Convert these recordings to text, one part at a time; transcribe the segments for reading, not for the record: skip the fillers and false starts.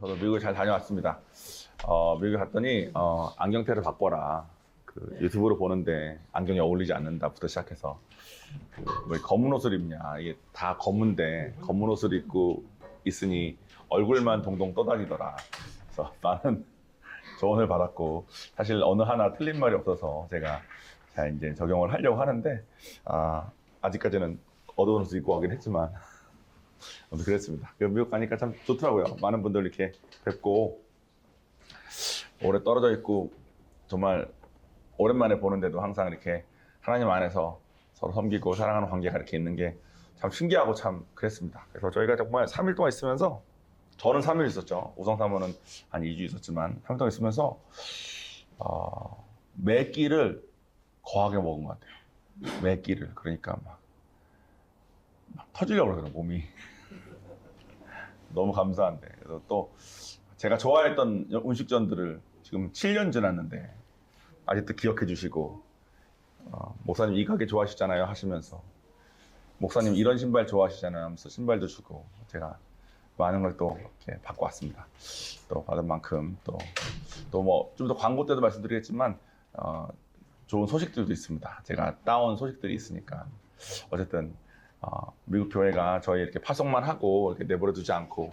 저도 미국에 잘 다녀왔습니다. 미국에 갔더니 안경테를 바꿔라. 그 유튜브로 보는데 안경이 어울리지 않는다부터 시작해서 왜 검은 옷을 입냐. 이게 다 검은데 검은 옷을 입고 있으니 얼굴만 동동 떠다니더라. 그래서 많은 조언을 받았고 사실 어느 하나 틀린 말이 없어서 제가 잘 이제 적용을 하려고 하는데 아직까지는 어두운 옷을 입고 가긴 했지만 아무튼 그랬습니다. 미국 가니까 참 좋더라고요. 많은 분들 이렇게 뵙고 오래 떨어져 있고 정말 오랜만에 보는데도 항상 이렇게 하나님 안에서 서로 섬기고 사랑하는 관계가 이렇게 있는 게 참 신기하고 참 그랬습니다. 그래서 저희가 정말 3일 동안 있으면서 저는 3일 있었죠. 우성 사모는 한 2주 있었지만 3일 동안 있으면서 매 끼를 거하게 먹은 것 같아요. 매 끼를. 그러니까 막 터지려고 그러더라고요, 몸이. 너무 감사한데. 그래서 또 제가 좋아했던 음식점들을 지금 7년 지났는데 아직도 기억해 주시고 목사님 이 가게 좋아하시잖아요 하시면서 목사님 이런 신발 좋아하시잖아요 하면서 신발도 주고 제가 많은 걸 또 이렇게 받고 왔습니다. 또 받은 만큼 또 뭐 좀 더 광고 때도 말씀드리겠지만 좋은 소식들도 있습니다. 제가 따온 소식들이 있으니까 어쨌든 미국 교회가 저희 이렇게 파송만 하고 이렇게 내버려 두지 않고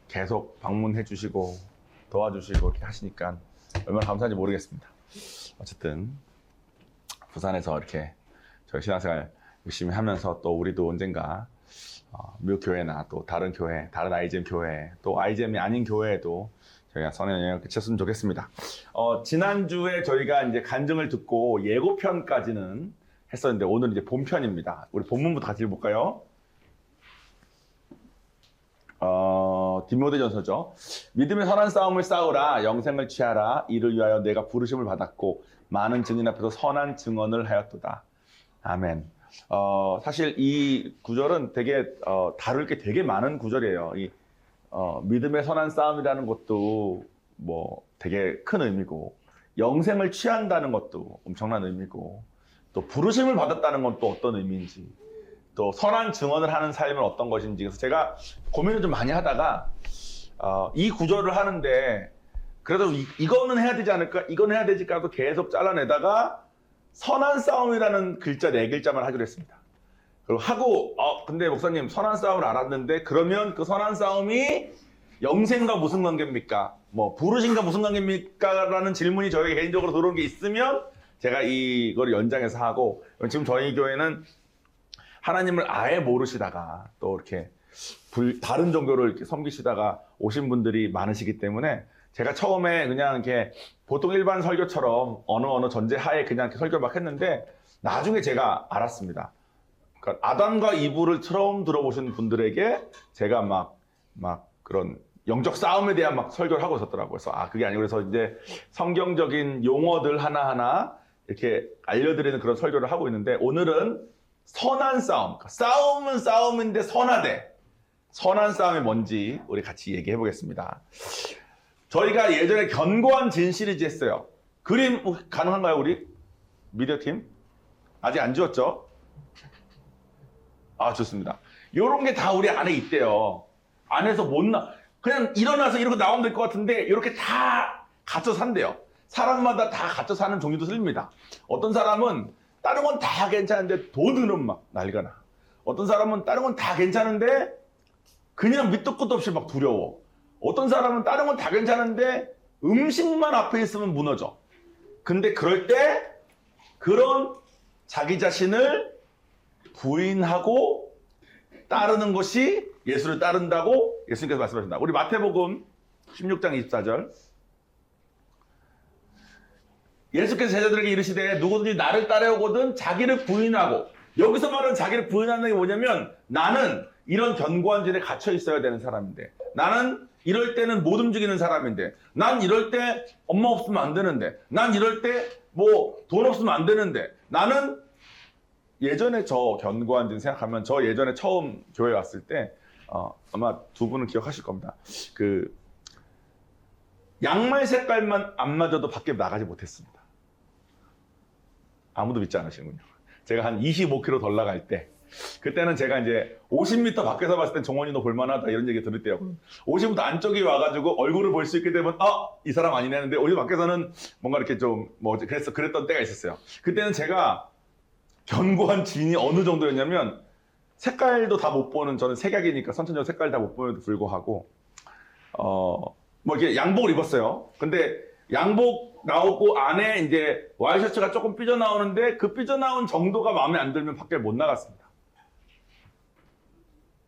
계속 방문해 주시고 도와주시고 이렇게 하시니까 얼마나 감사한지 모르겠습니다. 어쨌든 부산에서 이렇게 저희 신앙생활 열심히 하면서 또 우리도 언젠가 미국 교회나 또 다른 교회, 다른 IGM 교회, 또 IGM이 아닌 교회에도 저희가 선한 영향을 끼쳤으면 좋겠습니다. 지난주에 저희가 이제 간증을 듣고 예고편까지는 했었는데 오늘은 이제 본편입니다. 우리 본문부터 같이 읽어볼까요? 디모데전서죠. 믿음의 선한 싸움을 싸우라, 영생을 취하라. 이를 위하여 내가 부르심을 받았고 많은 증인 앞에서 선한 증언을 하였도다. 아멘. 사실 이 구절은 되게 다룰 게 되게 많은 구절이에요. 이 믿음의 선한 싸움이라는 것도 뭐 되게 큰 의미고 영생을 취한다는 것도 엄청난 의미고 또 부르심을 받았다는 건 또 어떤 의미인지 또 선한 증언을 하는 삶은 어떤 것인지 그래서 제가 고민을 좀 많이 하다가 이 구절을 하는데 그래도 이거는 해야 되지 않을까? 이거는 해야 되지 않을까? 계속 잘라내다가 선한 싸움이라는 글자 4글자만 하기로 했습니다. 그리고 하고 근데 목사님 선한 싸움을 알았는데 그러면 그 선한 싸움이 영생과 무슨 관계입니까? 뭐 부르심과 무슨 관계입니까? 라는 질문이 저에게 개인적으로 들어온 게 있으면 제가 이걸 연장해서 하고 지금 저희 교회는 하나님을 아예 모르시다가 또 이렇게 다른 종교를 이렇게 섬기시다가 오신 분들이 많으시기 때문에 제가 처음에 그냥 이렇게 보통 일반 설교처럼 어느 전제하에 그냥 이렇게 설교를 막 했는데 나중에 제가 알았습니다. 그러니까 아담과 이브를 처음 들어보신 분들에게 제가 막 그런 영적 싸움에 대한 막 설교를 하고 있었더라고요. 그래서 그게 아니고 그래서 이제 성경적인 용어들 하나하나 이렇게 알려드리는 그런 설교를 하고 있는데 오늘은 선한 싸움. 싸움은 싸움인데 선하되 선한 싸움이 뭔지 우리 같이 얘기해 보겠습니다. 저희가 예전에 견고한 진 시리즈 했어요. 그림 가능한가요, 우리? 미디어팀? 아직 안 지웠죠? 좋습니다. 요런 게 다 우리 안에 있대요. 안에서 그냥 일어나서 이렇게 나오면 될 것 같은데 이렇게 다 갇혀 산대요. 사람마다 다 갇혀 사는 종류도 틀립니다. 어떤 사람은 다른 건 다 괜찮은데 돈은 막 난리가 나. 어떤 사람은 다른 건 다 괜찮은데 그냥 밑도 끝도 없이 막 두려워. 어떤 사람은 다른 건 다 괜찮은데 음식만 앞에 있으면 무너져. 근데 그럴 때 그런 자기 자신을 부인하고 따르는 것이 예수를 따른다고 예수님께서 말씀하신다. 우리 마태복음 16장 24절. 예수께서 제자들에게 이르시되 누구든지 나를 따라오거든 자기를 부인하고 여기서 말하는 자기를 부인하는 게 뭐냐면 나는 이런 견고한 진에 갇혀 있어야 되는 사람인데 나는 이럴 때는 못 움직이는 사람인데 난 이럴 때 엄마 없으면 안 되는데 난 이럴 때 뭐 돈 없으면 안 되는데 나는 예전에 저 견고한 진 생각하면 저 예전에 처음 교회 왔을 때 아마 두 분은 기억하실 겁니다. 그 양말 색깔만 안 맞아도 밖에 나가지 못했습니다. 아무도 믿지 않으시는군요. 제가 한 25kg 덜 나갈 때 그때는 제가 이제 50m 밖에서 봤을 땐 종원이 너 볼만하다 이런 얘기 들을 때요. 50m 안쪽이 와가지고 얼굴을 볼 수 있게 되면 이 사람 아니네 했는데 50m 밖에서는 뭔가 이렇게 좀 뭐 그랬던 때가 있었어요. 그때는 제가 견고한 진이 어느 정도였냐면 색깔도 다 못 보는, 저는 색약이니까 선천적 색깔 다 못 보는데도 불구하고 뭐 이렇게 양복을 입었어요. 근데 양복 나오고 안에 이제 와이셔츠가 조금 삐져나오는데 그 삐져나온 정도가 마음에 안 들면 밖에 못 나갔습니다.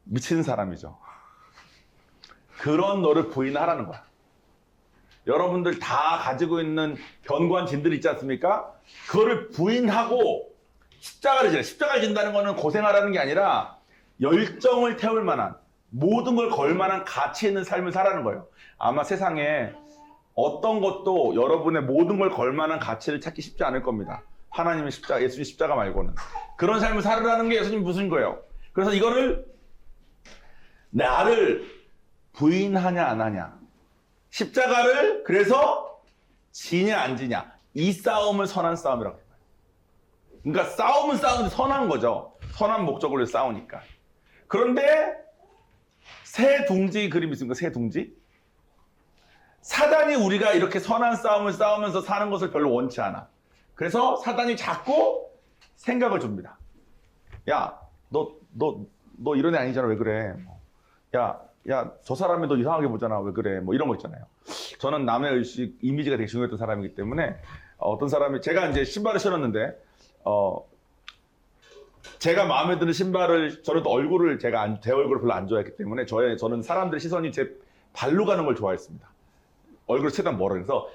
미친 사람이죠. 그런 너를 부인하라는 거야. 여러분들 다 가지고 있는 견고한 진들이 있지 않습니까? 그거를 부인하고 십자가를 진다는 거는 고생하라는 게 아니라 열정을 태울 만한, 모든 걸 걸 만한 가치 있는 삶을 살라는 거예요. 아마 세상에 어떤 것도 여러분의 모든 걸 걸 만한 가치를 찾기 쉽지 않을 겁니다. 하나님의 십자가, 예수님 십자가 말고는. 그런 삶을 살으라는 게 예수님 무슨 거예요? 그래서 이거를 나를 부인하냐 안 하냐, 십자가를 그래서 지냐 안 지냐, 이 싸움을 선한 싸움이라고 해요. 그러니까 싸움은 싸우는데 선한 거죠. 선한 목적으로 싸우니까. 그런데 새 둥지 그림 있습니까? 새 둥지? 사단이 우리가 이렇게 선한 싸움을 싸우면서 사는 것을 별로 원치 않아. 그래서 사단이 자꾸 생각을 줍니다. 야, 너 이런 애 아니잖아. 왜 그래? 야, 저 사람이 너 이상하게 보잖아. 왜 그래? 뭐 이런 거 있잖아요. 저는 남의 의식, 이미지가 되게 중요했던 사람이기 때문에 어떤 사람이, 제가 이제 신발을 신었는데 제가 마음에 드는 신발을, 저는 또 얼굴을 제 얼굴을 별로 안 좋아했기 때문에 저는 사람들의 시선이 제 발로 가는 걸 좋아했습니다. 얼굴을 최대한 멀어. 그래서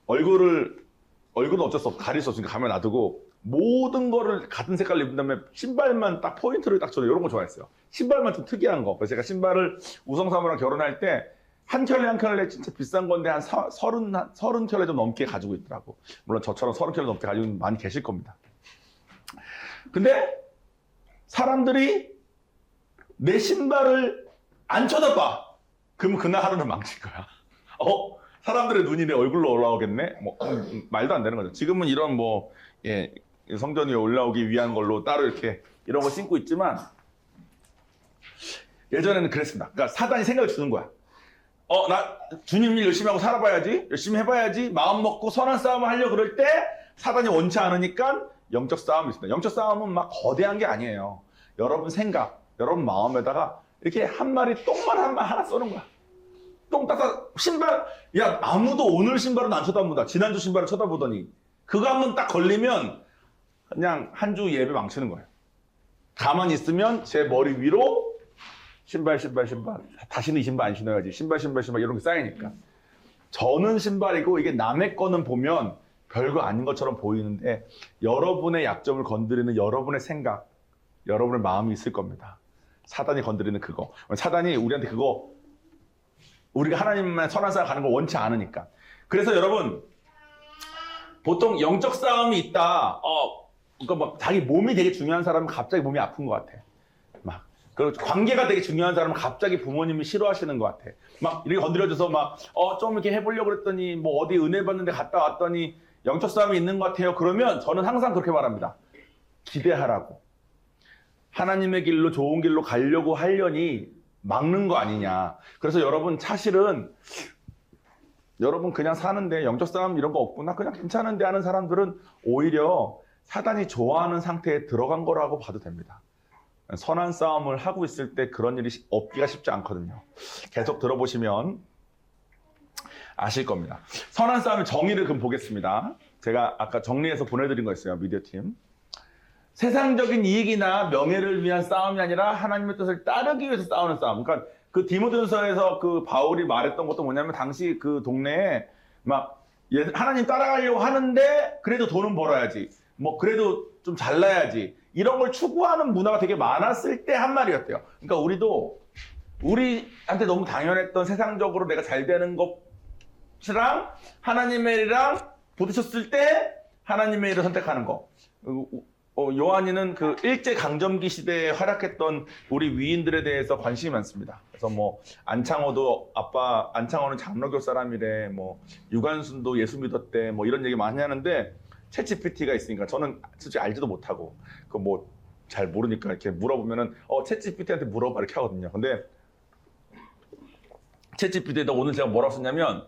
얼굴은 어쩔 수 없고 가릴 수 없으니까 가면 놔두고 모든 거를 같은 색깔로 입은 다음에 신발만 딱 포인트를 딱 줘요. 이런 거 좋아했어요. 신발만 좀 특이한 거. 그래서 제가 신발을 우성사모랑 결혼할 때 한 켤레 한 켤레 진짜 비싼 건데 한 30켤레 좀 넘게 가지고 있더라고. 물론 저처럼 30켤레 넘게 가지고 있는 분 많이 계실 겁니다. 근데 사람들이 내 신발을 안 쳐다봐. 그러면 그날 하루는 망친 거야. 사람들의 눈이 내 얼굴로 올라오겠네? 말도 안 되는 거죠. 지금은 이런 성전 위에 올라오기 위한 걸로 따로 이렇게 이런 거 신고 있지만 예전에는 그랬습니다. 그러니까 사단이 생각을 주는 거야. 나 주님 일 열심히 하고 살아봐야지, 열심히 해봐야지, 마음 먹고 선한 싸움을 하려고 그럴 때 사단이 원치 않으니까 영적 싸움이 있습니다. 영적 싸움은 막 거대한 게 아니에요. 여러분 생각, 여러분 마음에다가 이렇게 한 마리 똥만 하나 쏘는 거야. 똥 따다 신발, 야 아무도 오늘 신발은 안 쳐다본다. 지난주 신발을 쳐다보더니 그거 한번 딱 걸리면 그냥 한 주 예배 망치는 거예요. 가만히 있으면 제 머리 위로 신발. 다시는 이 신발 안 신어야지. 신발 이런 게 쌓이니까. 저는 신발이고 이게 남의 거는 보면 별거 아닌 것처럼 보이는데 여러분의 약점을 건드리는 여러분의 생각, 여러분의 마음이 있을 겁니다. 사단이 건드리는 그거. 사단이 우리한테 그거, 우리가 하나님만 선한 싸움 가는 걸 원치 않으니까. 그래서 여러분, 보통 영적 싸움이 있다. 그러니까 막 자기 몸이 되게 중요한 사람은 갑자기 몸이 아픈 것 같아. 그리고 관계가 되게 중요한 사람은 갑자기 부모님이 싫어하시는 것 같아. 막 이렇게 건드려줘서 좀 이렇게 해보려고 그랬더니 뭐 어디 은혜 받는데 갔다 왔더니 영적 싸움이 있는 것 같아요. 그러면 저는 항상 그렇게 말합니다. 기대하라고. 하나님의 길로, 좋은 길로 가려고 하려니 막는 거 아니냐. 그래서 여러분 사실은 여러분 그냥 사는데 영적 싸움 이런 거 없구나, 그냥 괜찮은데 하는 사람들은 오히려 사단이 좋아하는 상태에 들어간 거라고 봐도 됩니다. 선한 싸움을 하고 있을 때 그런 일이 없기가 쉽지 않거든요. 계속 들어보시면 아실 겁니다. 선한 싸움의 정의를 그럼 보겠습니다. 제가 아까 정리해서 보내드린 거 있어요. 미디어팀. 세상적인 이익이나 명예를 위한 싸움이 아니라 하나님의 뜻을 따르기 위해서 싸우는 싸움. 그러니까 그 디모데전서에서 그 바울이 말했던 것도 뭐냐면 당시 그 동네에 막 하나님 따라가려고 하는데 그래도 돈은 벌어야지. 뭐 그래도 좀 잘나야지. 이런 걸 추구하는 문화가 되게 많았을 때 한 말이었대요. 그러니까 우리도 우리한테 너무 당연했던 세상적으로 내가 잘 되는 것이랑 하나님의 일이랑 부딪혔을 때 하나님의 일을 선택하는 거. 요한이는 그 일제강점기 시대에 활약했던 우리 위인들에 대해서 관심이 많습니다. 그래서 뭐 안창호는 장로교 사람이래, 뭐 유관순도 예수 믿었대, 뭐 이런 얘기 많이 하는데 챗GPT가 있으니까 저는 솔직히 알지도 못하고 그 뭐 잘 모르니까 이렇게 물어보면은 챗GPT한테 물어봐 이렇게 하거든요. 근데 챗GPT에다 오늘 제가 뭐라고 썼냐면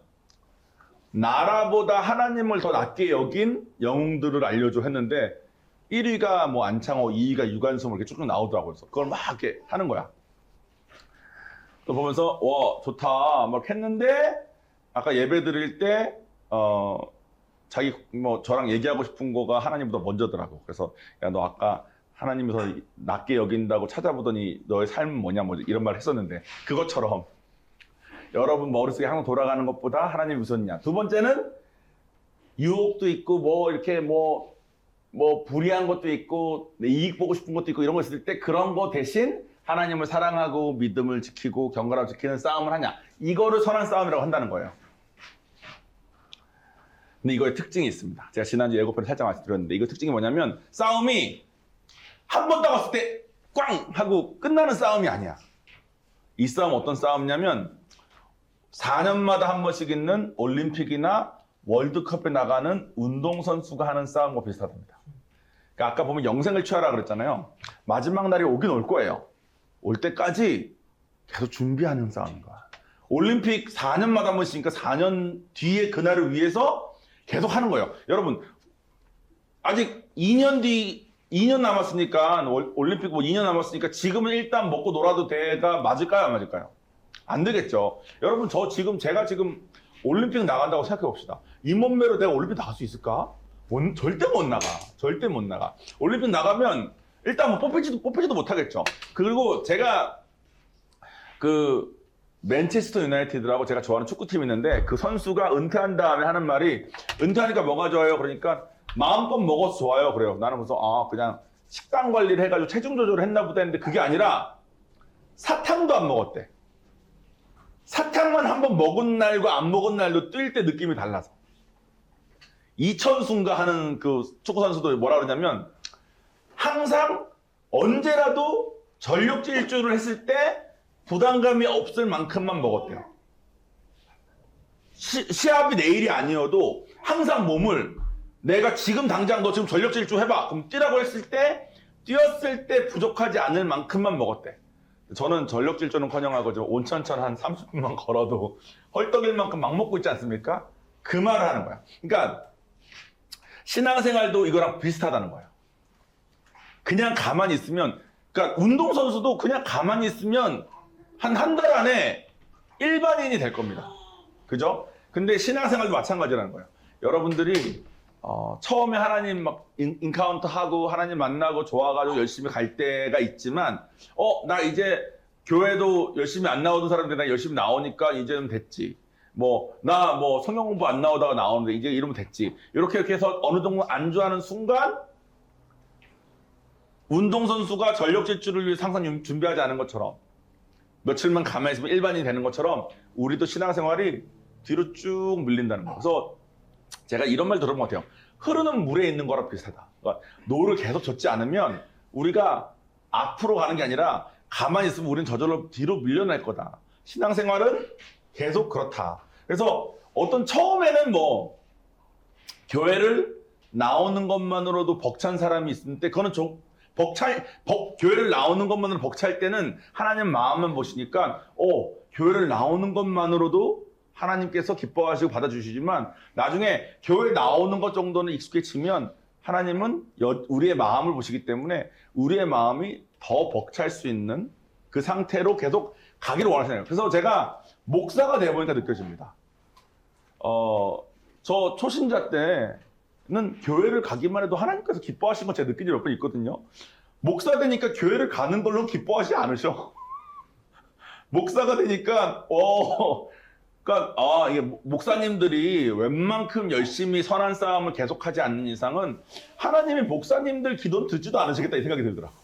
나라보다 하나님을 더 낮게 여긴 영웅들을 알려줘 했는데 1위가 뭐 안창호, 2위가 유관순 이렇게 쭉 나오더라고요. 그래서 그걸 막 이렇게 하는 거야. 또 보면서 와 좋다 막 했는데 아까 예배 드릴 때 자기 뭐 저랑 얘기하고 싶은 거가 하나님보다 먼저더라고. 그래서 야 너 아까 하나님에서 낮게 여긴다고 찾아보더니 너의 삶은 뭐냐 뭐 이런 말 했었는데 그것처럼 여러분 머릿속에 항상 돌아가는 것보다 하나님이 우선이냐. 두 번째는 유혹도 있고 뭐 이렇게 뭐 불의한 것도 있고 이익 보고 싶은 것도 있고 이런 거 있을 때 그런 거 대신 하나님을 사랑하고 믿음을 지키고 경건하고 지키는 싸움을 하냐. 이거를 선한 싸움이라고 한다는 거예요. 근데 이거의 특징이 있습니다. 제가 지난주 예고편에 살짝 말씀드렸는데 이거 특징이 뭐냐면 싸움이 한 번 나갔을 때 꽝 하고 끝나는 싸움이 아니야. 이 싸움 어떤 싸움이냐면 4년마다 한 번씩 있는 올림픽이나 월드컵에 나가는 운동선수가 하는 싸움과 비슷하답니다. 그러니까 아까 보면 영생을 취하라 그랬잖아요. 마지막 날이 오긴 올 거예요. 올 때까지 계속 준비하는 싸움인 거야. 올림픽 4년마다 한 번씩이니까 4년 뒤에 그날을 위해서 계속 하는 거예요. 여러분 아직 2년 남았으니까 올림픽 뭐 2년 남았으니까 지금은 일단 먹고 놀아도 돼가 맞을까요? 안 맞을까요? 안 되겠죠. 여러분 제가 지금 올림픽 나간다고 생각해 봅시다. 이 몸매로 내가 올림픽 나갈 수 있을까? 절대 못 나가. 절대 못 나가. 올림픽 나가면 일단 뭐 뽑히지도 못하겠죠. 그리고 제가 그 맨체스터 유나이티드라고 제가 좋아하는 축구팀이 있는데 그 선수가 은퇴한 다음에 하는 말이 은퇴하니까 뭐가 좋아요? 그러니까 마음껏 먹어서 좋아요. 그래요. 나는 그래서 그냥 식단 관리를 해가지고 체중 조절을 했나 보다 했는데 그게 아니라 사탕도 안 먹었대. 사탕만 한번 먹은 날과 안 먹은 날도 뛸 때 느낌이 달라서. 이천수인가 하는 그 축구 선수도 뭐라 그러냐면 항상 언제라도 전력 질주를 했을 때 부담감이 없을 만큼만 먹었대요. 시합이 내일이 아니어도 항상 몸을 내가 지금 당장 너 지금 전력 질주 해봐. 그럼 뛰라고 했을 때 뛰었을 때 부족하지 않을 만큼만 먹었대. 저는 전력 질주는커녕하고 온천천 한 30분만 걸어도 헐떡일 만큼 막 먹고 있지 않습니까? 그 말을 하는 거야. 그러니까 신앙생활도 이거랑 비슷하다는 거예요. 그냥 가만히 있으면 그러니까 운동선수도 그냥 가만히 있으면 한 달 안에 일반인이 될 겁니다. 그죠? 근데 신앙생활도 마찬가지라는 거예요. 여러분들이 처음에 하나님 막 인카운터 하고 하나님 만나고 좋아가지고 열심히 갈 때가 있지만 나 이제 교회도 열심히 안 나오던 사람들 나 열심히 나오니까 이제는 됐지. 나 성경 공부 안 나오다가 나오는데 이제 이러면 됐지. 이렇게 해서 어느 정도 안주하는 순간 운동선수가 전력 질주를 위해 항상 준비하지 않은 것처럼 며칠만 가만히 있으면 일반인이 되는 것처럼 우리도 신앙생활이 뒤로 쭉 밀린다는 거예요. 그래서 제가 이런 말 들어본 것 같아요. 흐르는 물에 있는 거랑 비슷하다. 그러니까 노를 계속 젓지 않으면 우리가 앞으로 가는 게 아니라 가만히 있으면 우리는 저절로 뒤로 밀려날 거다. 신앙생활은 계속 그렇다. 그래서 처음에는 교회를 나오는 것만으로도 벅찬 사람이 있을 때 그거는 교회를 나오는 것만으로 벅찰 때는 하나님 마음만 보시니까 교회를 나오는 것만으로도 하나님께서 기뻐하시고 받아주시지만 나중에 교회 나오는 것 정도는 익숙해지면 하나님은 우리의 마음을 보시기 때문에 우리의 마음이 더 벅찰 수 있는 그 상태로 계속 가기를 원하시네요. 그래서 제가 목사가 되어보니까 느껴집니다. 저 초신자 때는 교회를 가기만 해도 하나님께서 기뻐하신 거 제가 느낀 적이 몇 번 있거든요. 목사 되니까 교회를 가는 걸로 기뻐하지 않으셔. 목사가 되니까 그러니까 이게 목사님들이 웬만큼 열심히 선한 싸움을 계속하지 않는 이상은 하나님이 목사님들 기도는 듣지도 않으시겠다 이 생각이 들더라고.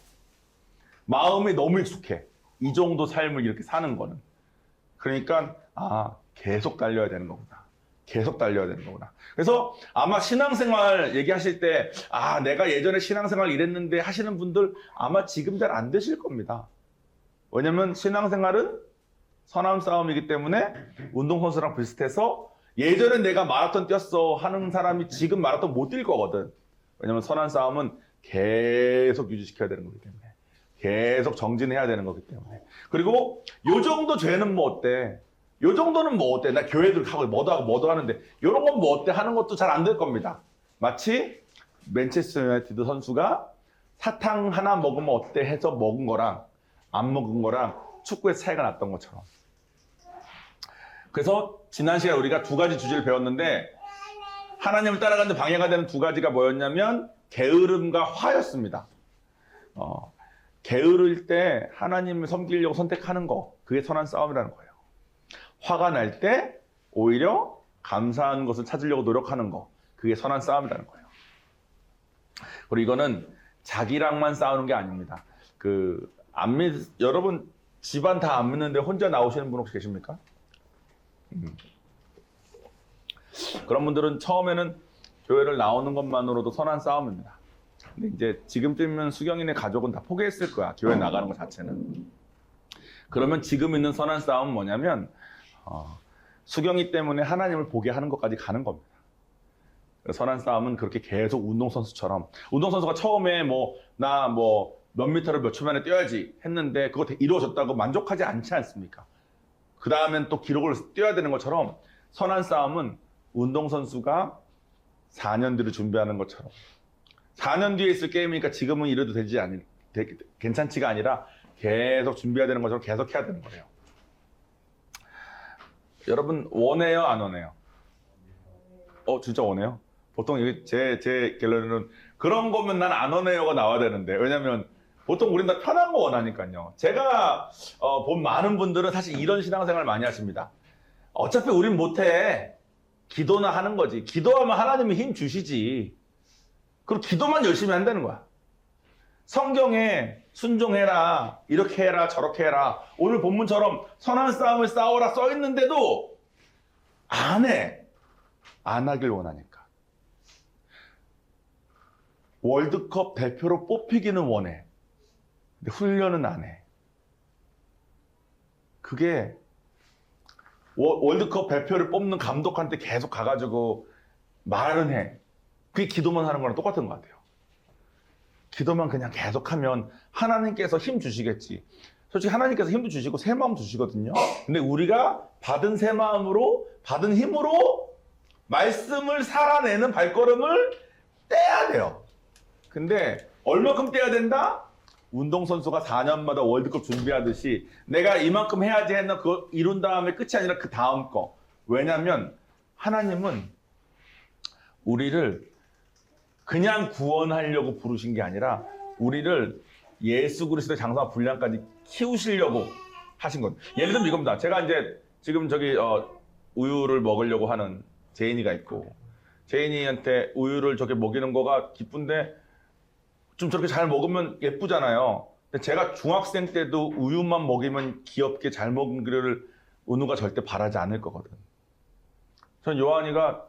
마음이 너무 익숙해. 이 정도 삶을 이렇게 사는 거는. 그러니까 계속 달려야 되는 거구나. 계속 달려야 되는 거구나. 그래서 아마 신앙생활 얘기하실 때 내가 예전에 신앙생활 이랬는데 하시는 분들 아마 지금 잘 안 되실 겁니다. 왜냐면 신앙생활은 선한 싸움이기 때문에 운동선수랑 비슷해서 예전에 내가 마라톤 뛰었어 하는 사람이 지금 마라톤 못 뛸 거거든. 왜냐면 선한 싸움은 계속 유지시켜야 되는 거기 때문에. 계속 정진해야 되는 거기 때문에. 그리고 요 정도 죄는 뭐 어때? 요 정도는 뭐 어때? 나 교회들 가고 뭐도 하는데 요런 건 뭐 어때? 하는 것도 잘 안 될 겁니다. 마치 맨체스터 유나이티드 선수가 사탕 하나 먹으면 어때? 해서 먹은 거랑 안 먹은 거랑 축구의 차이가 났던 것처럼. 그래서 지난 시간에 우리가 두 가지 주제를 배웠는데 하나님을 따라가는 방해가 되는 두 가지가 뭐였냐면 게으름과 화였습니다. 게으를 때 하나님을 섬기려고 선택하는 거, 그게 선한 싸움이라는 거예요. 화가 날 때 오히려 감사한 것을 찾으려고 노력하는 거, 그게 선한 싸움이라는 거예요. 그리고 이거는 자기랑만 싸우는 게 아닙니다. 여러분 집안 다 안 믿는데 혼자 나오시는 분 혹시 계십니까? 그런 분들은 처음에는 교회를 나오는 것만으로도 선한 싸움입니다. 근데 이제 지금쯤이면 수경이네 가족은 다 포기했을 거야. 교회 나가는 것 자체는. 그러면 지금 있는 선한 싸움은 뭐냐면 수경이 때문에 하나님을 보게 하는 것까지 가는 겁니다. 선한 싸움은 그렇게 계속 운동선수처럼 운동선수가 처음에 나 몇 미터를 몇 초 만에 뛰어야지 했는데 그거 이루어졌다고 만족하지 않지 않습니까? 그 다음엔 또 기록을 뛰어야 되는 것처럼 선한 싸움은 운동선수가 4년 뒤를 준비하는 것처럼 4년 뒤에 있을 게임이니까 지금은 이래도 괜찮지가 아니라 계속 준비해야 되는 것처럼 계속 해야 되는 거예요. 여러분 원해요? 안 원해요? 진짜 원해요? 보통 제 갤러리는 그런 거면 난 안 원해요가 나와야 되는데 왜냐면 보통 우린 다 편한 거 원하니까요. 제가 본 많은 분들은 사실 이런 신앙생활 많이 하십니다. 어차피 우린 못해. 기도나 하는 거지. 기도하면 하나님이 힘 주시지. 그리고 기도만 열심히 한다는 거야. 성경에 순종해라, 이렇게 해라, 저렇게 해라. 오늘 본문처럼 선한 싸움을 싸워라 써 있는데도 안 해. 안 하길 원하니까. 월드컵 대표로 뽑히기는 원해. 근데 훈련은 안 해. 그게 월드컵 대표를 뽑는 감독한테 계속 가가지고 말은 해. 그게 기도만 하는 거랑 똑같은 것 같아요. 기도만 그냥 계속하면 하나님께서 힘 주시겠지. 솔직히 하나님께서 힘도 주시고 새 마음 주시거든요. 근데 우리가 받은 새 마음으로 받은 힘으로 말씀을 살아내는 발걸음을 떼야 돼요. 근데 얼마큼 떼야 된다? 운동선수가 4년마다 월드컵 준비하듯이 내가 이만큼 해야지 했나 그거 이룬 다음에 끝이 아니라 그 다음 거. 왜냐면 하나님은 우리를 그냥 구원하려고 부르신 게 아니라 우리를 예수 그리스도의 장사와 분량까지 키우시려고 하신 것. 예를 들면 이겁니다. 제가 이제 지금 우유를 먹으려고 하는 제인이가 있고 제인이한테 우유를 저렇게 먹이는 거가 기쁜데 좀 저렇게 잘 먹으면 예쁘잖아요. 근데 제가 중학생 때도 우유만 먹이면 귀엽게 잘 먹기를 은우가 절대 바라지 않을 거거든. 전 요한이가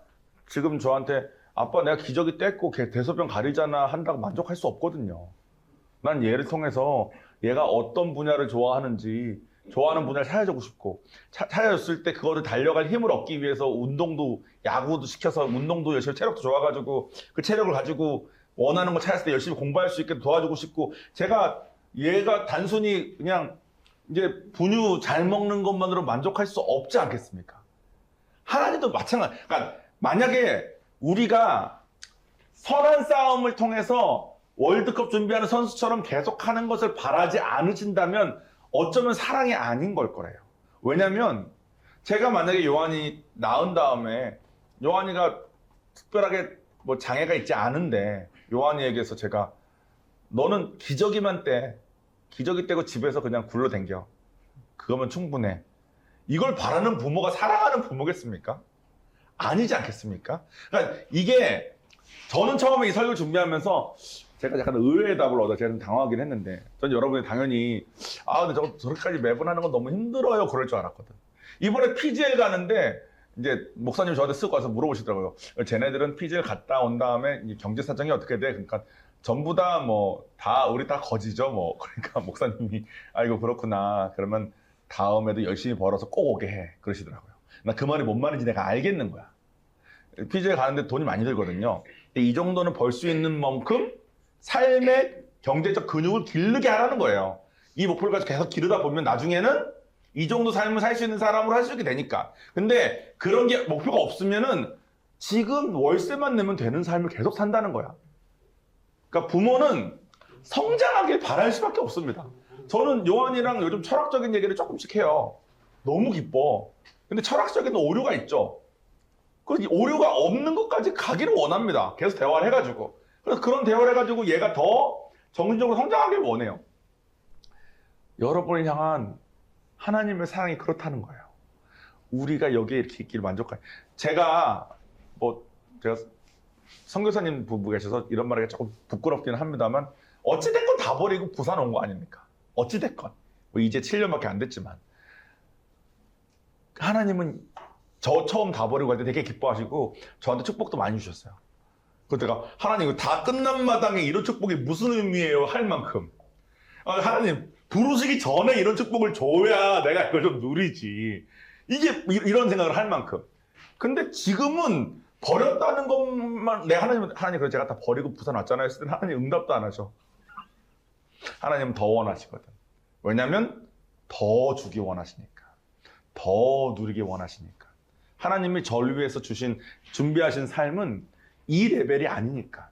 지금 저한테 아빠 내가 기저귀 뗐고 걔 대소변 가리잖아 한다고 만족할 수 없거든요. 난 얘를 통해서 얘가 어떤 분야를 좋아하는지 좋아하는 분야를 찾아주고 싶고 찾아줬을 때 그거를 달려갈 힘을 얻기 위해서 운동도 야구도 시켜서 운동도 열심히 체력도 좋아가지고 그 체력을 가지고 원하는 거 찾았을 때 열심히 공부할 수 있게 도와주고 싶고 제가 얘가 단순히 그냥 이제 분유 잘 먹는 것만으로 만족할 수 없지 않겠습니까? 하나님도 마찬가지. 그러니까 만약에 우리가 선한 싸움을 통해서 월드컵 준비하는 선수처럼 계속하는 것을 바라지 않으신다면 어쩌면 사랑이 아닌 걸 거래요. 왜냐면 제가 만약에 요한이 낳은 다음에 요한이가 특별하게 장애가 있지 않은데 요한이에게서 제가 너는 기저귀만 떼. 기저귀 떼고 집에서 그냥 굴러댕겨. 그거면 충분해. 이걸 바라는 부모가 사랑하는 부모겠습니까? 아니지 않겠습니까? 그러니까 이게 저는 처음에 이 설교를 준비하면서 제가 약간 의외의 답을 얻어 제가 좀 당황하긴 했는데 전 여러분이 당연히 근데 저렇게까지 매번 하는 건 너무 힘들어요 그럴 줄 알았거든. 이번에 PGL 가는데 이제 목사님 저한테 쓰고 와서 물어보시더라고요. 쟤네들은 PGL 갔다 온 다음에 경제 사정이 어떻게 돼? 그러니까 전부 다 우리 다 거지죠 그러니까 목사님이 이거 그렇구나. 그러면 다음에도 열심히 벌어서 꼭 오게 해. 그러시더라고요. 나 그 말이 뭔 말인지 내가 알겠는 거야. PGL 가는데 돈이 많이 들거든요. 근데 이 정도는 벌 수 있는 만큼 삶의 경제적 근육을 기르게 하라는 거예요. 이 목표를 가지고 계속 기르다 보면 나중에는 이 정도 삶을 살 수 있는 사람으로 할 수 있게 되니까. 근데 그런 게 목표가 없으면은 지금 월세만 내면 되는 삶을 계속 산다는 거야. 그러니까 부모는 성장하길 바랄 수밖에 없습니다. 저는 요한이랑 요즘 철학적인 얘기를 조금씩 해요. 너무 기뻐. 근데 철학적인 오류가 있죠. 그래서 이 오류가 없는 것까지 가기를 원합니다. 계속 대화를 해가지고. 그래서 그런 대화를 해가지고 얘가 더 정신적으로 성장하길 원해요. 여러분을 향한 하나님의 사랑이 그렇다는 거예요. 우리가 여기에 이렇게 있기를 만족하요. 제가 선교사님 부부 계셔서 이런 말하기가 조금 부끄럽기는 합니다만 어찌됐건 다 버리고 부산 온 거 아닙니까? 어찌됐건. 뭐 이제 7년밖에 안 됐지만. 하나님은 저 처음 다 버리고 갈 때 되게 기뻐하시고 저한테 축복도 많이 주셨어요. 그래서 내가 하나님 다 끝난 마당에 이런 축복이 무슨 의미예요? 할 만큼. 하나님 부르시기 전에 이런 축복을 줘야 내가 이걸 좀 누리지. 이게 이런 생각을 할 만큼. 근데 지금은 버렸다는 것만 하나님 그래 제가 다 버리고 부산 왔잖아요 했을 때는 하나님 응답도 안 하셔. 하나님은 더 원하시거든. 왜냐하면 더 주기 원하시니까. 더 누리기 원하시니까. 하나님이 저를 위해서 준비하신 삶은 이 레벨이 아니니까.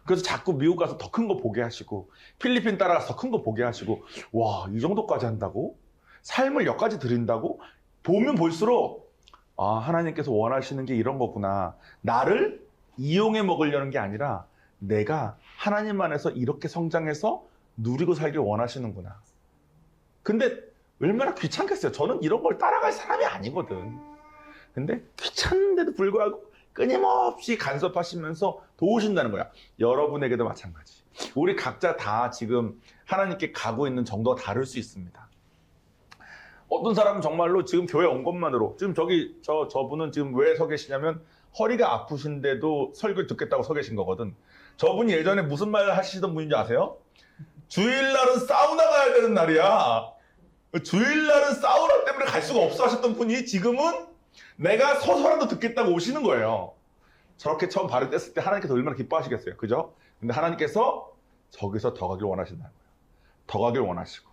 그래서 자꾸 미국 가서 더 큰 거 보게 하시고 필리핀 따라가서 더 큰 거 보게 하시고 와, 이 정도까지 한다고? 삶을 여기까지 드린다고? 보면 볼수록 아, 하나님께서 원하시는 게 이런 거구나. 나를 이용해 먹으려는 게 아니라 내가 하나님 안에서 이렇게 성장해서 누리고 살길 원하시는구나. 근데 얼마나 귀찮겠어요. 저는 이런 걸 따라갈 사람이 아니거든. 근데 귀찮은데도 불구하고 끊임없이 간섭하시면서 도우신다는 거야. 여러분에게도 마찬가지. 우리 각자 다 지금 하나님께 가고 있는 정도가 다를 수 있습니다. 어떤 사람은 정말로 지금 교회 온 것만으로 지금 저분은 지금 왜 서 계시냐면 허리가 아프신데도 설교 듣겠다고 서 계신 거거든. 저분이 예전에 무슨 말 하시던 분인지 아세요? 주일날은 사우나 가야 되는 날이야. 주일날은 사우나 때문에 갈 수가 없어 하셨던 분이 지금은 내가 서서라도 듣겠다고 오시는 거예요. 저렇게 처음 발을 뗐을 때 하나님께서 얼마나 기뻐하시겠어요. 그죠? 근데 하나님께서 저기서 더 가길 원하신다는 거예요. 더 가길 원하시고.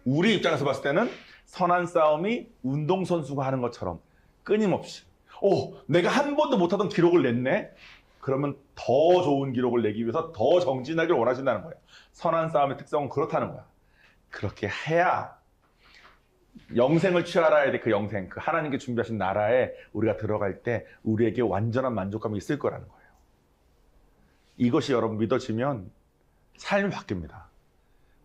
우리 입장에서 봤을 때는 선한 싸움이 운동선수가 하는 것처럼 끊임없이 내가 한 번도 못하던 기록을 냈네? 그러면 더 좋은 기록을 내기 위해서 더 정진하길 원하신다는 거예요. 선한 싸움의 특성은 그렇다는 거야. 그렇게 해야 영생을 취하라야 돼. 그 영생, 그 하나님께 준비하신 나라에 우리가 들어갈 때 우리에게 완전한 만족감이 있을 거라는 거예요. 이것이 여러분 믿어지면 삶이 바뀝니다.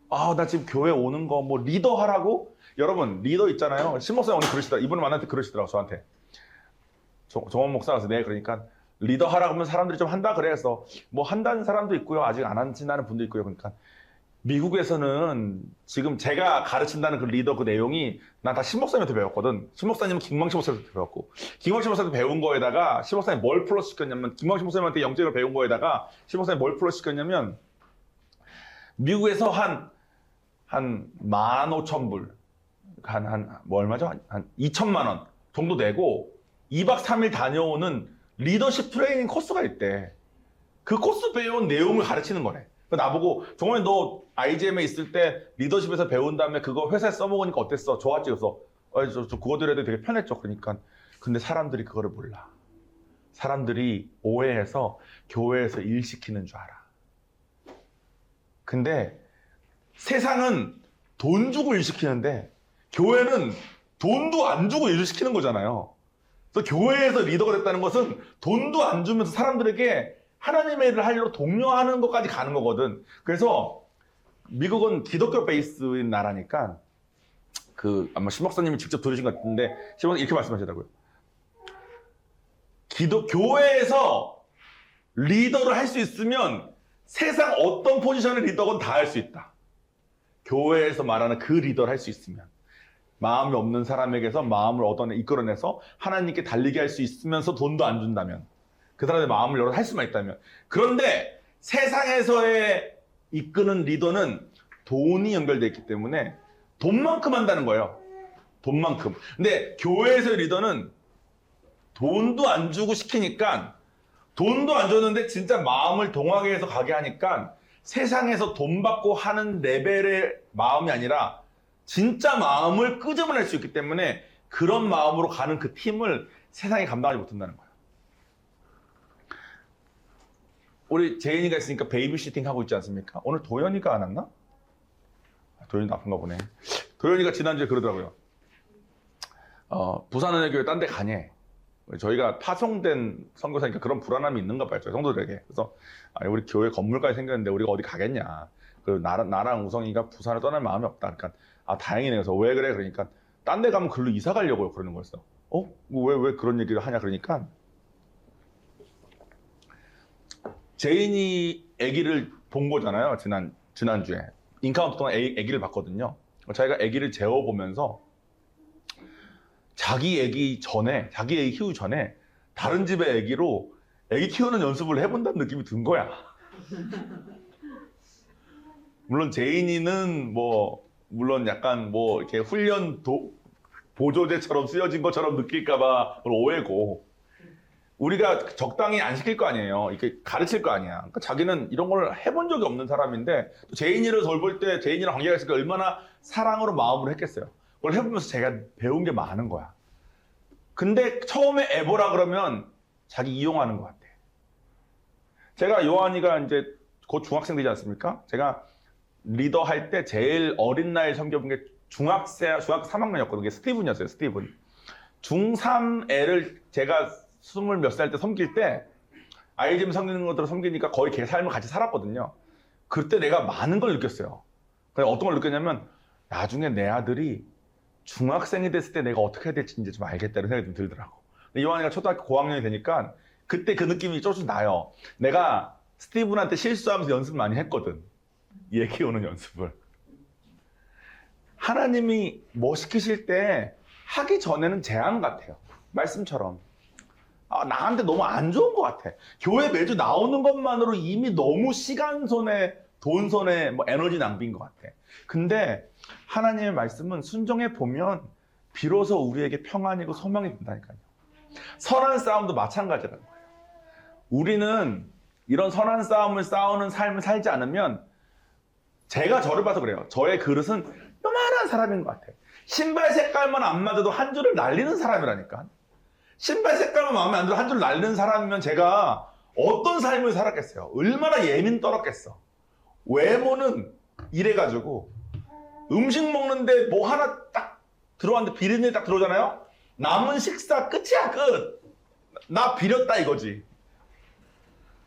나 지금 교회 오는 거 뭐 리더 하라고? 여러분 리더 있잖아요. 신목사님 오늘 그러시더라. 이번에 만날 때 그러시더라고 저한테. 정원 목사가 네 그러니까 리더 하라고 하면 사람들이 좀 한다 그래서 뭐 한다는 사람도 있고요. 아직 안 한다는 분도 있고요. 그러니까 미국에서는 지금 제가 가르친다는 그 리더 그 내용이 난 다 신목사님한테 배웠거든. 신목사님은 김광식 목사님한테 배웠고 김광식 목사님한테 배운 거에다가 신목사님이 뭘 플러스 시켰냐면 김광식 목사님한테 영적으로 배운 거에다가 신목사님이 뭘 플러스 시켰냐면 미국에서 한 15,000불 뭐 얼마죠? 한 2천만 원 정도 내고 2박 3일 다녀오는 리더십 트레이닝 코스가 있대. 그 코스 배운 내용을 가르치는 거래. 나보고 정원이 너 IGM에 있을 때 리더십에서 배운 다음에 그거 회사에 써먹으니까 어땠어? 좋았지? 그래서 저 그거 들어야 되게 편했죠. 그러니까 근데 사람들이 그거를 몰라. 사람들이 오해해서 교회에서 일 시키는 줄 알아. 근데 세상은 돈 주고 일 시키는데 교회는 돈도 안 주고 일을 시키는 거잖아요. 그래서 교회에서 리더가 됐다는 것은 돈도 안 주면서 사람들에게 하나님의 일을 하려고 독려하는 것까지 가는 거거든. 그래서 미국은 기독교 베이스인 나라니까 아마 신목사님이 직접 들으신 것 같은데 신목사님 이렇게 말씀하시더라고요. 교회에서 리더를 할 수 있으면 세상 어떤 포지션의 리더건 다 할 수 있다. 교회에서 말하는 그 리더를 할 수 있으면 마음이 없는 사람에게서 마음을 이끌어내서 하나님께 달리게 할 수 있으면서 돈도 안 준다면 그 사람의 마음을 열어 할 수만 있다면. 그런데 세상에서의 이끄는 리더는 돈이 연결되어 있기 때문에 돈만큼 한다는 거예요. 돈만큼. 근데 교회에서의 리더는 돈도 안 주고 시키니까 돈도 안 줬는데 진짜 마음을 동하게 해서 가게 하니까 세상에서 돈 받고 하는 레벨의 마음이 아니라 진짜 마음을 끄집어낼 수 있기 때문에 그런 마음으로 가는 그 팀을 세상이 감당하지 못한다는 거예요. 우리 재인이가 있으니까 베이비시팅 하고 있지 않습니까? 오늘 도현이가 안 왔나? 도현이도 아픈가 보네. 도현이가 지난주에 그러더라고요. 부산은혜교회 딴 데 가냐? 저희가 파송된 선교사니까 그런 불안함이 있는가 봐요, 저희 성도들에게. 그래서 우리 교회 건물까지 생겼는데 우리가 어디 가겠냐. 그리고 나랑 우성이가 부산을 떠날 마음이 없다. 그러니까 다행이네. 그래서 왜 그래? 그러니까 딴 데 가면 글로 이사 가려고요. 그러는 거였어. 왜 그런 얘기를 하냐? 그러니까 제인이 아기를 본 거잖아요. 지난주에. 인카운트 동안 아기를 봤거든요. 자기가 아기를 재워보면서 자기 아기 키우기 전에 다른 집의 아기로 아기 키우는 연습을 해본다는 느낌이 든 거야. 물론 제인이는 물론 약간 이렇게 훈련 보조제처럼 쓰여진 것처럼 느낄까봐 오해고, 우리가 적당히 안 시킬 거 아니에요. 이렇게 가르칠 거 아니야. 그러니까 자기는 이런 걸 해본 적이 없는 사람인데, 또 제인이를 돌볼 때 제인이랑 관계가 있으니까 얼마나 사랑으로 마음으로 했겠어요. 그걸 해보면서 제가 배운 게 많은 거야. 근데 처음에 에보라 그러면 자기 이용하는 것 같아. 제가 요한이가 이제 곧 중학생 되지 않습니까? 제가 리더 할 때 제일 어린 나이 섬겨본 게 중학교 3학년이었거든요. 그게 스티븐이었어요, 스티븐. 중3 애를 제가 20몇 살 때 섬길 때, 아이즘 섬기는 것들을 섬기니까 거의 걔 삶을 같이 살았거든요. 그때 내가 많은 걸 느꼈어요. 근데 어떤 걸 느꼈냐면, 나중에 내 아들이 중학생이 됐을 때 내가 어떻게 해야 될지 이제 좀 알겠다는 생각이 좀 들더라고. 근데 요한이가 초등학교 고학년이 되니까 그때 그 느낌이 조금 나요. 내가 스티븐한테 실수하면서 연습 많이 했거든. 얘기 오는 연습을. 하나님이 뭐 시키실 때 하기 전에는 재앙 같아요. 말씀처럼. 나한테 너무 안 좋은 것 같아. 교회 매주 나오는 것만으로 이미 너무 시간 손해, 돈 손해, 에너지 낭비인 것 같아. 근데 하나님의 말씀은 순종해 보면 비로소 우리에게 평안이고 소망이 된다니까요. 선한 싸움도 마찬가지라는 거예요. 우리는 이런 선한 싸움을 싸우는 삶을 살지 않으면, 제가 저를 봐서 그래요. 저의 그릇은 요만한 사람인 것 같아. 신발 색깔만 안 맞아도 한 줄을 날리는 사람이라니까. 신발 색깔만 마음에 안 들어 한 줄 날리는 사람이면 제가 어떤 삶을 살았겠어요. 얼마나 예민 떨었겠어. 외모는 이래가지고 음식 먹는데 뭐 하나 딱 들어왔는데 비린내 딱 들어오잖아요. 남은 식사 끝이야, 끝. 나 비렸다 이거지.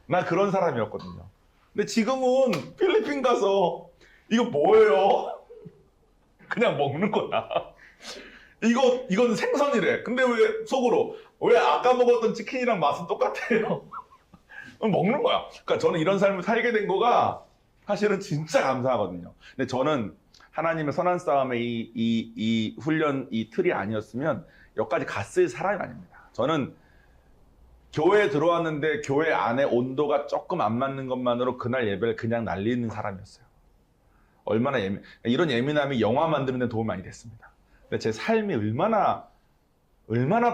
나 그런 사람이었거든요. 근데 지금은 필리핀 가서 이거 뭐예요? 그냥 먹는 거야. 이건 생선이래. 근데 왜 속으로 왜 아까 먹었던 치킨이랑 맛은 똑같아요? 먹는 거야. 그러니까 저는 이런 삶을 살게 된 거가 사실은 진짜 감사하거든요. 근데 저는 하나님의 선한 싸움의 이 훈련, 이 틀이 아니었으면 여기까지 갔을 사람이 아닙니다. 저는 교회에 들어왔는데 교회 안에 온도가 조금 안 맞는 것만으로 그날 예배를 그냥 날리는 사람이었어요. 얼마나 이런 예민함이 영화 만드는 데 도움이 많이 됐습니다. 근데 제 삶이 얼마나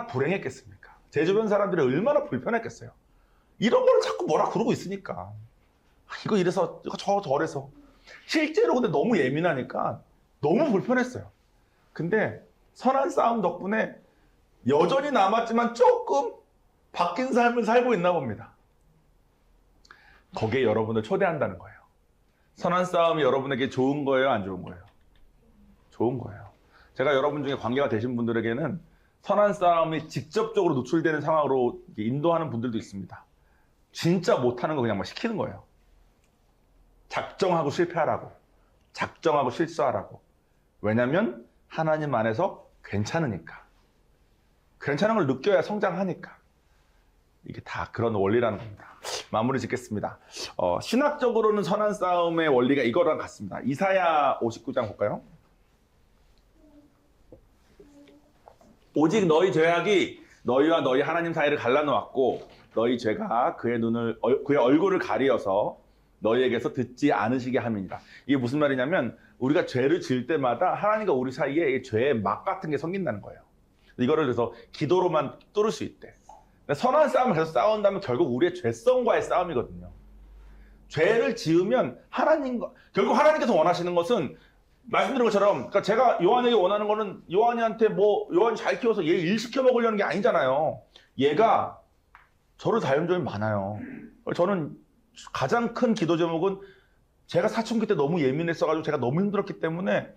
불행했겠습니까? 제 주변 사람들이 얼마나 불편했겠어요. 이런 거를 자꾸 뭐라 그러고 있으니까. 이거 이래서, 이거 저래서. 실제로 근데 너무 예민하니까 너무 불편했어요. 근데 선한 싸움 덕분에 여전히 남았지만 조금 바뀐 삶을 살고 있나 봅니다. 거기에 여러분을 초대한다는 거예요. 선한 싸움이 여러분에게 좋은 거예요, 안 좋은 거예요? 좋은 거예요. 제가 여러분 중에 관계가 되신 분들에게는 선한 싸움이 직접적으로 노출되는 상황으로 인도하는 분들도 있습니다. 진짜 못하는 거 그냥 막 시키는 거예요. 작정하고 실패하라고. 작정하고 실수하라고. 왜냐면 하나님 안에서 괜찮으니까. 괜찮은 걸 느껴야 성장하니까. 이게 다 그런 원리라는 겁니다. 마무리 짓겠습니다. 신학적으로는 선한 싸움의 원리가 이거랑 같습니다. 이사야 59장 볼까요? 오직 너희 죄악이 너희와 너희 하나님 사이를 갈라놓았고 너희 죄가 그의 얼굴을 가리어서 너희에게서 듣지 않으시게 함이니라. 이게 무슨 말이냐면 우리가 죄를 지을 때마다 하나님과 우리 사이에 죄의 막 같은 게 생긴다는 거예요. 이거를 그래서 기도로만 뚫을 수 있대. 선한 싸움을 계속 싸운다면 결국 우리의 죄성과의 싸움이거든요. 죄를 지으면 하나님과 결국 하나님께서 원하시는 것은 말씀드린 것처럼 그러니까 제가 요한에게 원하는 거는 요한이한테 뭐 요한이 잘 키워서 얘 일 시켜 먹으려는 게 아니잖아요. 얘가 저를 닮은 점이 많아요. 저는 가장 큰 기도 제목은 제가 사춘기 때 너무 예민했어가지고 제가 너무 힘들었기 때문에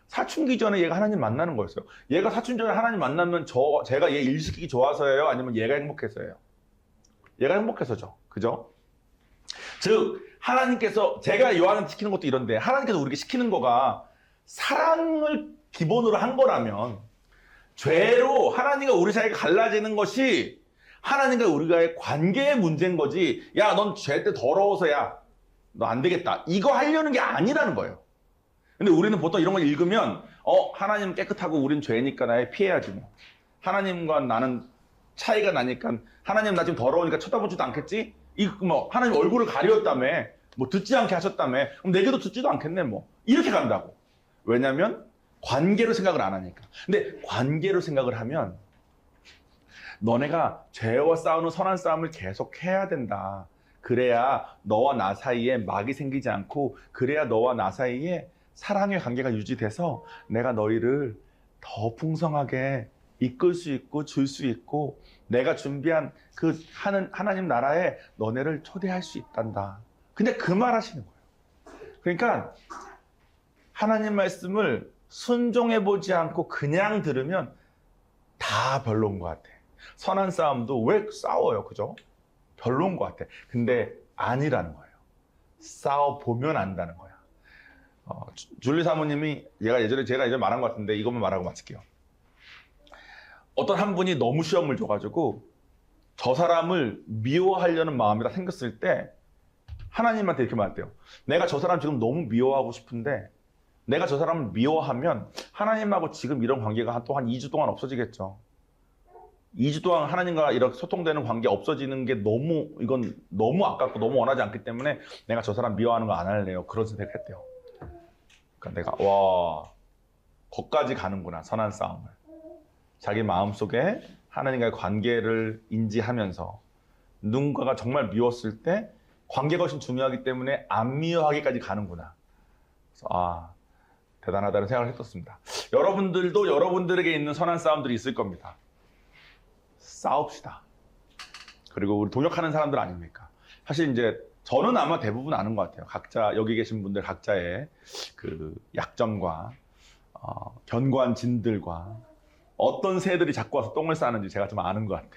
사춘기 전에 얘가 하나님 만나는 거였어요. 얘가 사춘기 전에 하나님 만나면 제가 얘 일 시키기 좋아서예요? 아니면 얘가 행복해서예요? 얘가 행복해서죠. 그죠? 즉 하나님께서 제가 요한을 시키는 것도 이런데 하나님께서 우리에게 시키는 거가 사랑을 기본으로 한 거라면 죄로 하나님과 우리 사이가 갈라지는 것이 하나님과 우리가의 관계의 문제인 거지. 야, 넌 죄 때 더러워서야. 너 안 되겠다. 이거 하려는 게 아니라는 거예요. 근데 우리는 보통 이런 걸 읽으면 하나님은 깨끗하고 우린 죄니까 나의 피해야지 뭐. 하나님과 나는 차이가 나니까 하나님 나 지금 더러우니까 쳐다보지도 않겠지? 뭐 하나님 얼굴을 가렸다며 뭐 듣지 않게 하셨다며 그럼 내게도 듣지도 않겠네 뭐. 이렇게 간다고. 왜냐면 관계로 생각을 안 하니까. 근데 관계로 생각을 하면 너네가 죄와 싸우는 선한 싸움을 계속 해야 된다. 그래야 너와 나 사이에 막이 생기지 않고 그래야 너와 나 사이에 사랑의 관계가 유지돼서 내가 너희를 더 풍성하게 이끌 수 있고 줄 수 있고 내가 준비한 그 하나님 나라에 너네를 초대할 수 있단다. 근데 그 말 하시는 거예요. 그러니까 하나님 말씀을 순종해 보지 않고 그냥 들으면 다 별로인 것 같아. 선한 싸움도 왜 싸워요, 그죠? 별로인 것 같아. 근데 아니라는 거예요. 싸워보면 안다는 거야. 줄리 사모님이 제가 예전에 말한 것 같은데 이것만 말하고 마칠게요. 어떤 한 분이 너무 시험을 줘가지고 저 사람을 미워하려는 마음이 다 생겼을 때 하나님한테 이렇게 말했대요. 내가 저 사람 지금 너무 미워하고 싶은데 내가 저 사람을 미워하면 하나님하고 지금 이런 관계가 또 한 2주 동안 없어지겠죠. 2주 동안 하나님과 이렇게 소통되는 관계 없어지는 게 이건 너무 아깝고 너무 원하지 않기 때문에 내가 저 사람 미워하는 거 안 할래요. 그런 선택을 했대요. 그러니까 내가 거기까지 가는구나. 선한 싸움을. 자기 마음속에 하나님과의 관계를 인지하면서 누군가가 정말 미웠을 때 관계가 훨씬 중요하기 때문에 안 미워하기까지 가는구나. 그래서 대단하다는 생각을 했었습니다. 여러분들도 여러분들에게 있는 선한 싸움들이 있을 겁니다. 싸웁시다. 그리고 우리 동역하는 사람들 아닙니까? 사실 이제 저는 아마 대부분 아는 것 같아요. 각자 여기 계신 분들 각자의 그 약점과 견고한 진들과 어떤 새들이 자꾸 와서 똥을 싸는지 제가 좀 아는 것 같아.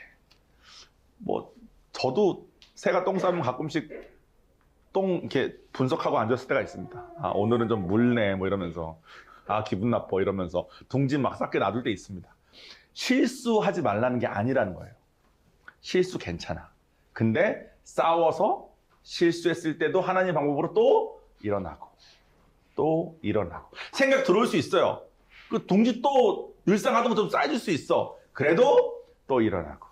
뭐 저도 새가 똥 싸면 가끔씩 똥 이렇게 분석하고 앉았을 때가 있습니다. 오늘은 좀 묽네 뭐 이러면서 기분 나빠 이러면서 둥지 막 싹게 놔둘 때 있습니다. 실수하지 말라는 게 아니라는 거예요. 실수 괜찮아. 근데 싸워서 실수했을 때도 하나님 방법으로 또 일어나고 생각 들어올 수 있어요. 그 둥지 또 일상 하던 것처럼 쌓여질 수 있어. 그래도 또 일어나고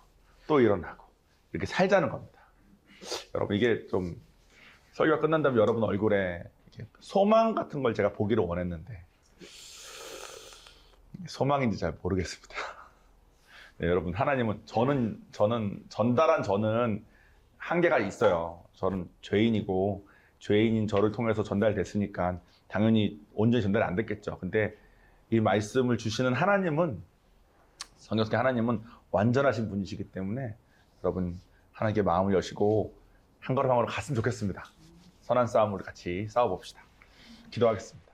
이렇게 살자는 겁니다. 여러분 이게 좀 설교가 끝난 다음에 여러분 얼굴에 소망 같은 걸 제가 보기를 원했는데 소망인지 잘 모르겠습니다. 네, 여러분 하나님은 저는 전달한 저는 한계가 있어요. 저는 죄인이고 죄인인 저를 통해서 전달됐으니까 당연히 온전히 전달이 안 됐겠죠. 근데 이 말씀을 주시는 하나님은 성경 속의 하나님은 완전하신 분이시기 때문에 여러분 하나님께 마음을 여시고 한 걸음 한 걸음 갔으면 좋겠습니다. 선한 싸움으로 같이 싸워봅시다. 기도하겠습니다.